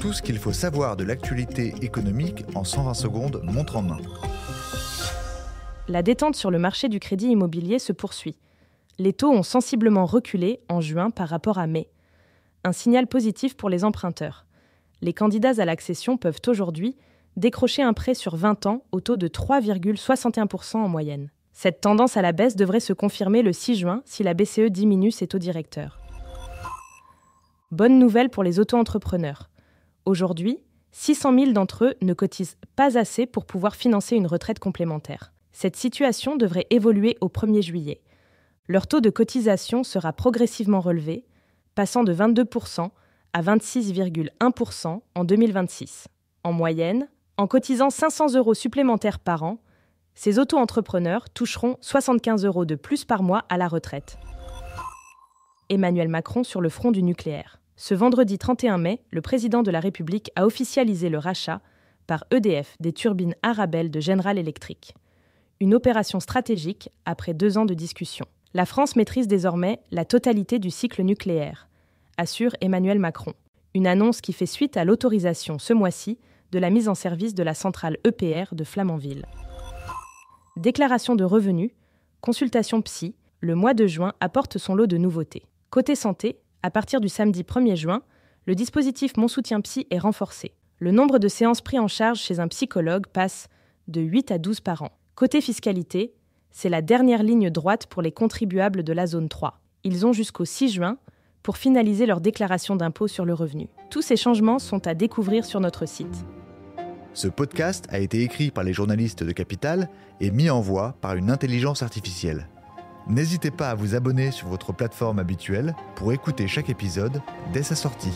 Tout ce qu'il faut savoir de l'actualité économique en 120 secondes, montre en main. La détente sur le marché du crédit immobilier se poursuit. Les taux ont sensiblement reculé en juin par rapport à mai. Un signal positif pour les emprunteurs. Les candidats à l'accession peuvent aujourd'hui décrocher un prêt sur 20 ans au taux de 3,61% en moyenne. Cette tendance à la baisse devrait se confirmer le 6 juin si la BCE diminue ses taux directeurs. Bonne nouvelle pour les auto-entrepreneurs. Aujourd'hui, 600 000 d'entre eux ne cotisent pas assez pour pouvoir financer une retraite complémentaire. Cette situation devrait évoluer au 1er juillet. Leur taux de cotisation sera progressivement relevé, passant de 22% à 26,1% en 2026. En moyenne, en cotisant 500 € supplémentaires par an, ces auto-entrepreneurs toucheront 75 € de plus par mois à la retraite. Emmanuel Macron sur le front du nucléaire. Ce vendredi 31 mai, le président de la République a officialisé le rachat par EDF des turbines Arabelle de General Electric. Une opération stratégique après 2 ans de discussion. La France maîtrise désormais la totalité du cycle nucléaire, assure Emmanuel Macron. Une annonce qui fait suite à l'autorisation ce mois-ci de la mise en service de la centrale EPR de Flamanville. Déclaration de revenus, consultation psy, le mois de juin apporte son lot de nouveautés. Côté santé, à partir du samedi 1er juin, le dispositif Mon Soutien Psy est renforcé. Le nombre de séances prises en charge chez un psychologue passe de 8 à 12 par an. Côté fiscalité, c'est la dernière ligne droite pour les contribuables de la zone 3. Ils ont jusqu'au 6 juin pour finaliser leur déclaration d'impôt sur le revenu. Tous ces changements sont à découvrir sur notre site. Ce podcast a été écrit par les journalistes de Capital et mis en voix par une intelligence artificielle. N'hésitez pas à vous abonner sur votre plateforme habituelle pour écouter chaque épisode dès sa sortie.